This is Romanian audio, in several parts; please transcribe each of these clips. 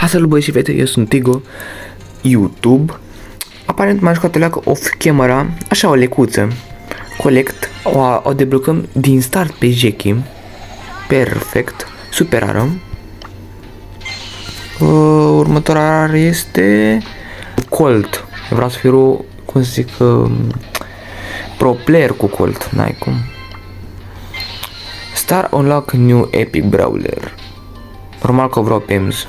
Salut băieți și fete, eu sunt Tigo, YouTube. Aparent m-am jucat o leacă off camera, așa o lecuță. Collect, o deblocăm din start pe Jackie. Perfect, super rară. Următoarea rară este Colt. Vreau să fiu, cum să zic, pro player cu Colt, n-ai cum. Star Unlock New Epic Brawler. Normal că vreau PEMS.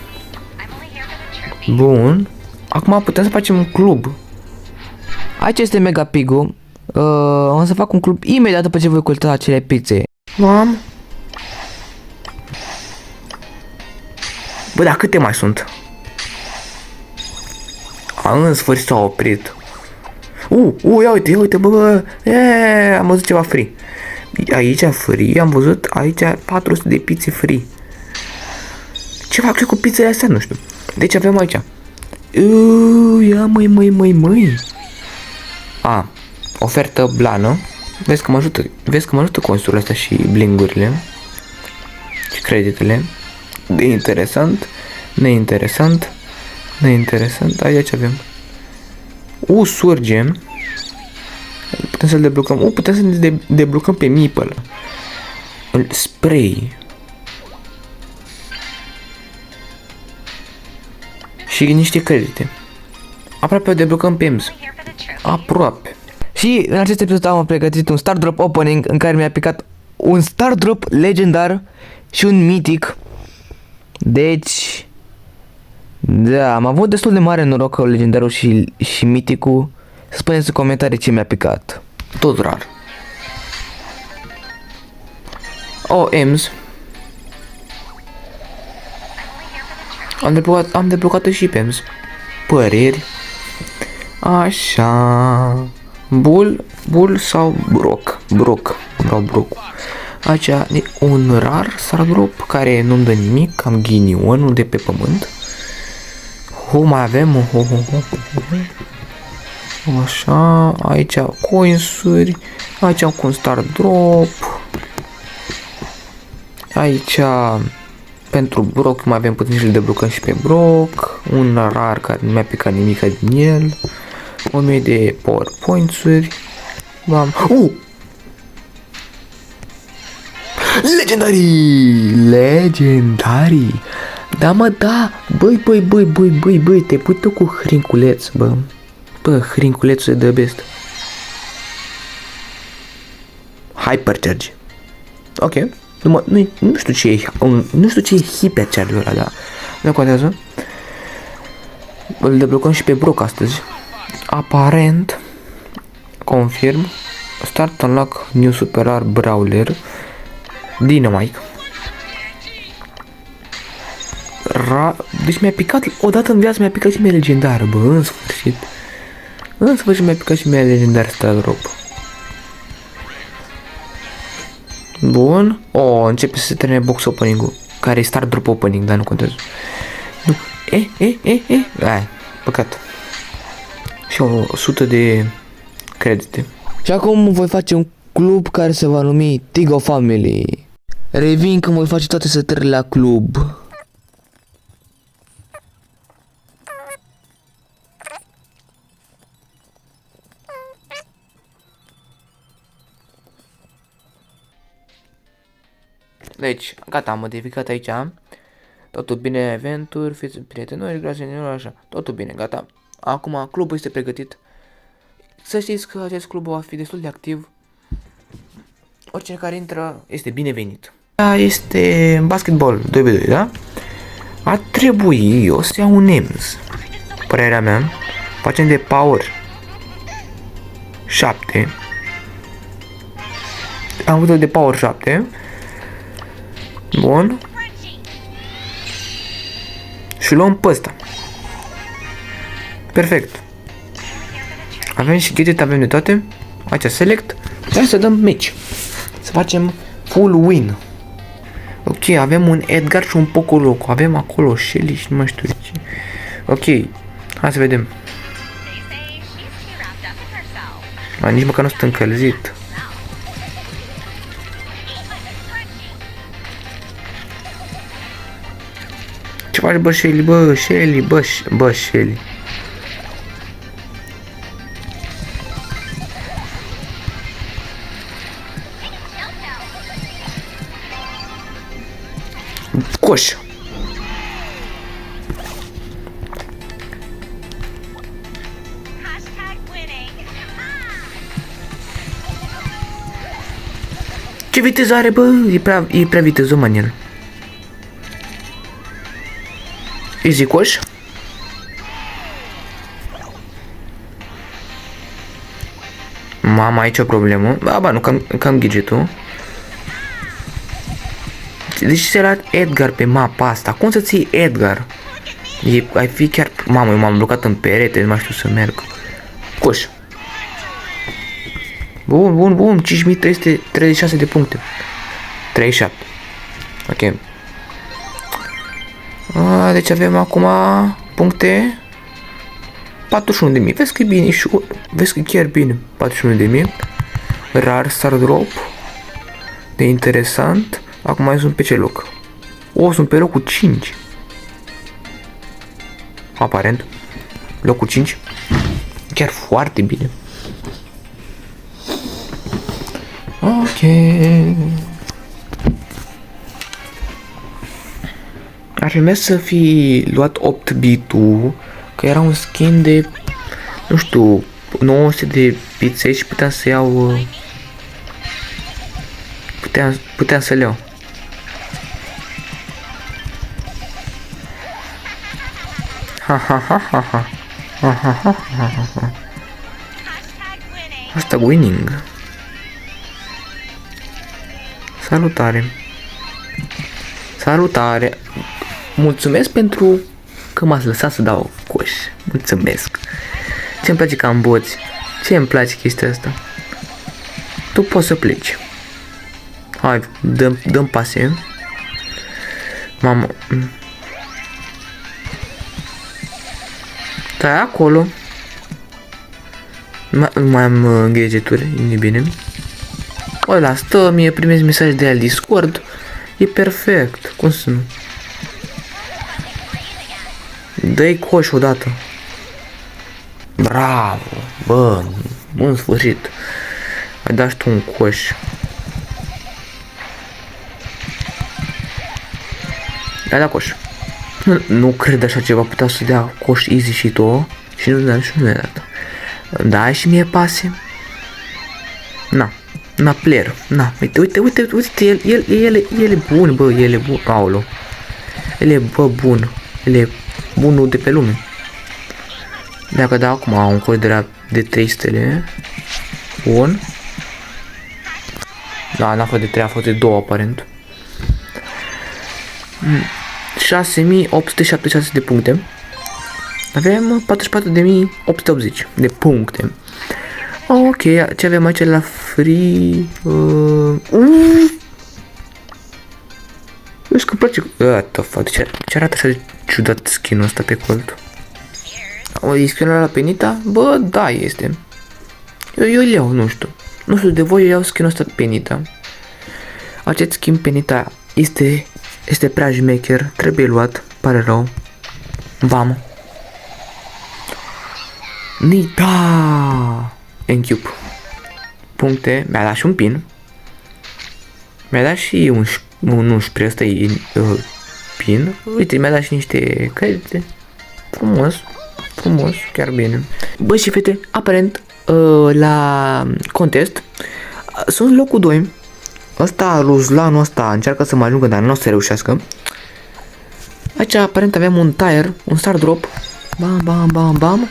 Bun. Acum putem să facem un club. Aici este Mega Pigu. O să fac un club imediat după ce voi cultiva acele pizze. Mam. Bă, dar câte mai sunt? În sfârșit s-a oprit. Ia uite, bă. Am văzut ceva free. Aici free, am văzut aici 400 de pizze free. Ce fac cu pizzele astea? Nu știu. Deci avem aici. Ia măi. Ofertă blană. Vezi că mă ajută construrile astea și blingurile. Și creditele. De interesant. Neinteresant. Aici avem. Surge. Putem să-l deblocăm. Putem să-l deblocăm pe Meeple. Spray. Și niște credite. Aproape o deblocăm pe EMS. Aproape. Și în acest episod am pregătit un Star Drop Opening în care mi-a picat un Star Drop legendar și un mitic. Deci, da, am avut destul de mare noroc cu legendarul și miticul. Spuneți în comentarii ce mi-a picat. Tot rar. EMS. Am deblocat și pe EMS. Păreri. Așa. Bull sau Brock? Vreau Brock. Aici e un rar Star Drop care nu-mi dă nimic. Am ghinionul de pe pământ. Mai avem. Așa. Aici coinsuri. Aici am un Star Drop. Aici pentru Brock mai avem puțin și îl deblocăm și pe Brock. Un rar care nu mi-a picat nimic din el. 1000 de PowerPoints-uri. Legendarii. Da, mă, da. Băi, te pui tu cu hrinculeț, bă. Bă, hrinculețul e the best. Hypercharge. Ok. Nu știu ce e. Nu știu ce e Hypercharge-ul ăla, da. Nu contează. Îl deblocăm și pe Brock astăzi. Aparent. Confirm. Start Unlock New Super Rare Brawler. Dynamite. Deci mi-a picat, odată în viață mi-a picat și mie legendar, bă, în sfârșit. Mi-a picat și mie legendar Star Drop. Bun. Începe să se termine box opening-ul. Care e Star Drop opening, dar nu contează. Nu. Ai, păcat. Și 100 de credite. Și acum voi face un club care se va numi Tigo Family. Revin când voi face toate setările la club. Deci, gata, am modificat aici. Totul bine, eventuri, fiți prieteni, grație, așa. Totul bine, gata. Acum clubul este pregătit. Să știți că acest club va fi destul de activ. Oricine care intră este binevenit. Este basketball 2v2, da? Ar trebui eu să iau un EMS. Părerea mea. Facem de power 7. Am văzut de power 7. Bun. Și luăm pe ăsta. Perfect. Avem și gadget, avem de toate. Aici select. Hai să dăm match. Să facem full win. Ok, avem un Edgar și un Poco Loco. Avem acolo Shelly și nu mai știu ce. Ok, hai să vedem. Nici măcar nu sunt încălzit. faci, bă, Shelly, bă, Shelly, bă, Shelly. Coș. Ce viteză are, bă? E prea viteză, el. Easy coș. Mama, aici o problemă. Ba, nu, cam gadget-ul. Deci se luat Edgar pe mapa asta. Cum să ții Edgar? Ai fi chiar... Mamă, eu m-am blocat în perete, nu mai știu să merg. Coș. Bun, 5336 de puncte. 37. Ok. Deci avem acum puncte 41.000. Vezi că e bine și vezi că e chiar bine. 41.000. Rar star drop. De interesant. Acum mai sunt pe ce loc? Sunt pe locul 5. Aparent. Locul 5. Chiar foarte bine. Ok. Ar fi mers să fi luat 8 bitul, că era un skin de, nu știu, 900 de piței și puteam să iau... Puteam să le iau. Asta winning. Salutare. Salutare. Mulțumesc pentru că m-ați lăsat să dau coș. Mulțumesc. Ce-mi place că am boți. Ce-mi place chestia asta. Tu poți să pleci. Hai, dăm pase. Mamă. Stai acolo. Mai am gadgeturi, e bine. Ăla stă, mie primesc mesaj de la Discord. E perfect. Cum să nu? Dă-i coș odată. Bravo. Bă, în sfârșit. Ai dat și tu un coș. Ai dat coș. Nu cred așa ceva, putea să dea coș easy și tu. Și nu mi-a dat. Da, și mie pase. Na, player. Na, uite, el e bun, bă, el e bun. Aolo. El e, bă, bun. El e bunul de pe lume. Dacă dau acum un coș de 3 stele. Bun. Da, n-a fost de 3, a fost de 2 aparent. 6876 de puncte. Avem 44.880 de puncte. Ok, ce avem aici la free? Vezi că îmi place. Ce arată așa de ciudat skin-ul ăsta pe Colt? E skin-ul la Penita? Bă, da, este. Eu îl iau, nu știu. Nu știu de voi, eu iau skin-ul ăsta Penita. Acest skin Penita este prea șmecher, trebuie luat, pare rău. Bam. Nita! Encube. Puncte, mi-a dat și un pin. Mi-a dat și un spray, ăsta e pin. Uite, mi-a dat și niște credite. Frumos, chiar bine. Bă, și fete, aparent, la contest, sunt locul 2. Ăsta, Ruslanul ăsta, încearcă să mă ajungă, dar nu o să reușească. Aici, aparent, avem un tire, un star drop. Bam.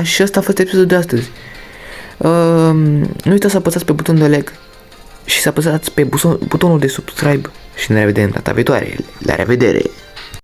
Și ăsta a fost episodul de astăzi. Nu uitați să apăsați pe butonul de like și să apăsați pe butonul de subscribe și ne revedem data viitoare. La revedere!